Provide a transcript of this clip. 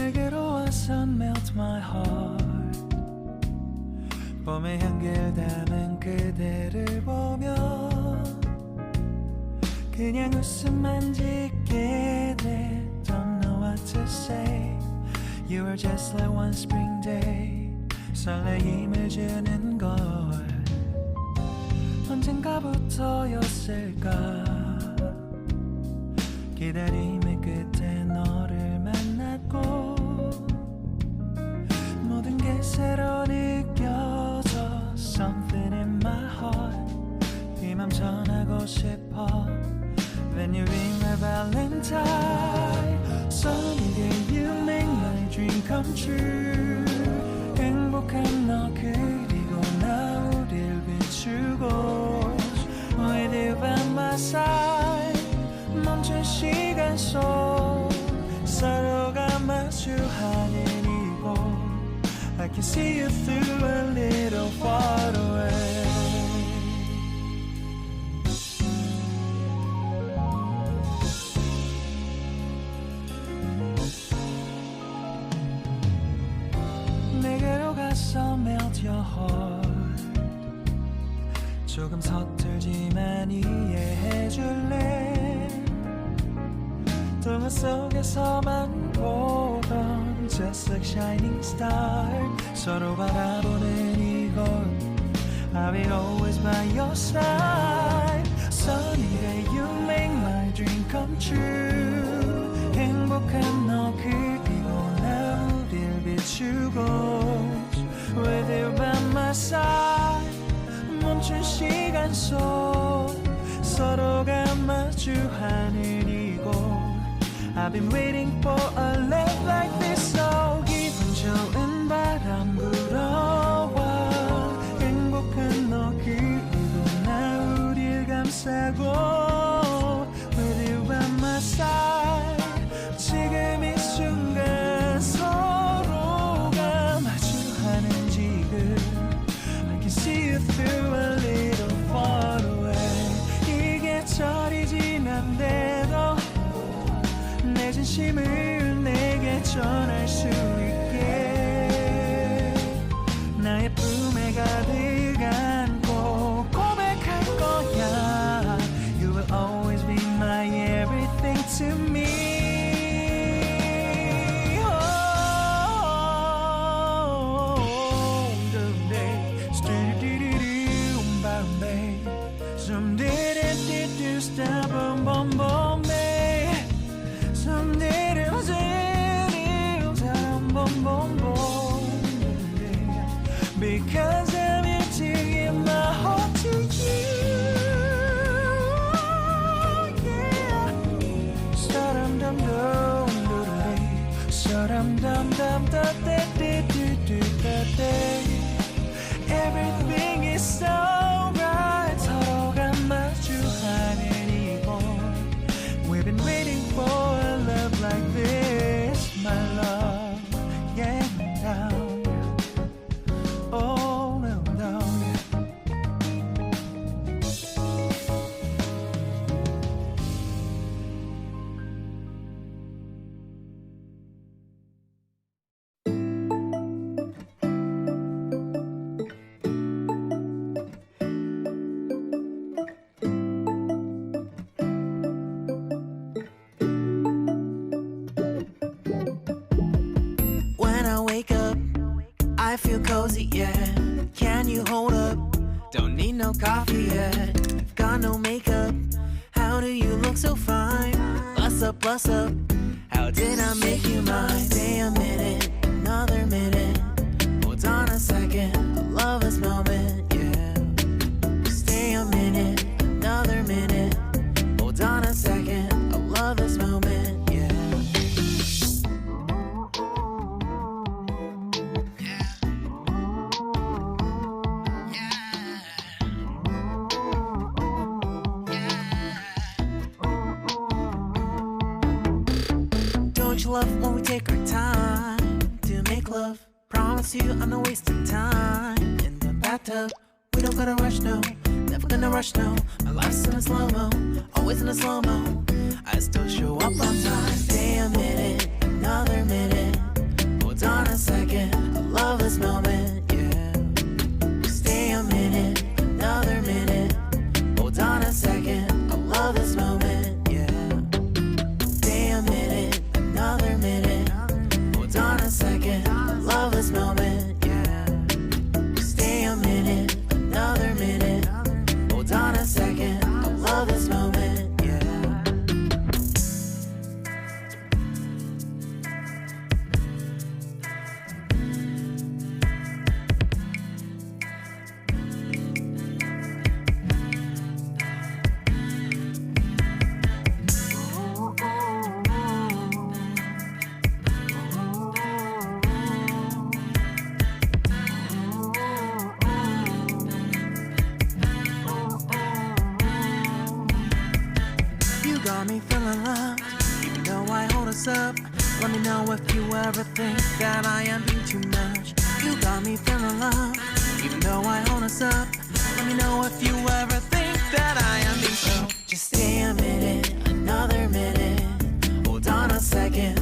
내게로 와서 melt my heart. 봄의 향기를 담은 그대를 보며 그냥 웃음만 짓게 돼. Don't know what to say. You were just like one spring day. 설레임을 주는 걸 언젠가부터였을까. 기다림의 끝에 너를 만났고 모든 게 새로 느껴져. Something in my heart. 이 맘 전하고 싶어. When you ring my valentine. Sunny day you make my dream come true. 행복한 너 그리고 나 우릴 비추고 With you by my side. 멈춘 시간 속 서로가 마주하는 이곳 I can see you through a little far away. 내게로 가서 melt your heart. 조금 서툴지만 이해해줄래. 동화 속에서만 보던 Just like shining star. 서로 바라보는 이곳 I'll be always by your side. Sunny day you make my dream come true. 행복한 너 그리고 나 우릴 비추고 With you by my side. 멈춘 시간 속 서로가 마주하는 이곳 I've been waiting for a love like this. So 기분 좋은 바람 불어와 행복한 너 그리고 나 우릴 감싸고 With you by my side. 지금 이 순간 서로가 마주하는 지금 I can see you through a little far away. 이 계절이 지난데도 내 진심을 내게 전할 수 있게 나의 품에 가득 안고 고백할 거야. You will always be my everything to me. Because I'm here to give my heart to you. Yeah. Sa-dum dum dum dum. Sa-dum dum dum da da da da da da. Everything is so right. 서로가 마주하는 이곳 We've been waiting for a love like this, my love. Yeah, now. Oh, no, no. When I wake up I feel cozy, yeah. Can you hold up? Don't need no coffee yet. Got no makeup. How do you look so fine? Bust up, bust up. How did I make you mine? Stay a minute, another minute. Hold on a second, I love this moment, yeah. Stay a minute, another minute. Hold on a second, I love this moment, yeah. Don't you love when we take our time to make love? Promise you I'm not wasting time in the bathtub. We don't gotta rush, no. Never gonna rush, no. My life's in a slow-mo, always in a slow-mo. I still show up on time. Stay a minute, another minute. me feeling loved, even though I hold us up. Let me know if you ever think that I am being too much. You got me feeling loved, even though I hold us up. Let me know if you ever think that I am being so. Just stay a minute, another minute. Hold on a second.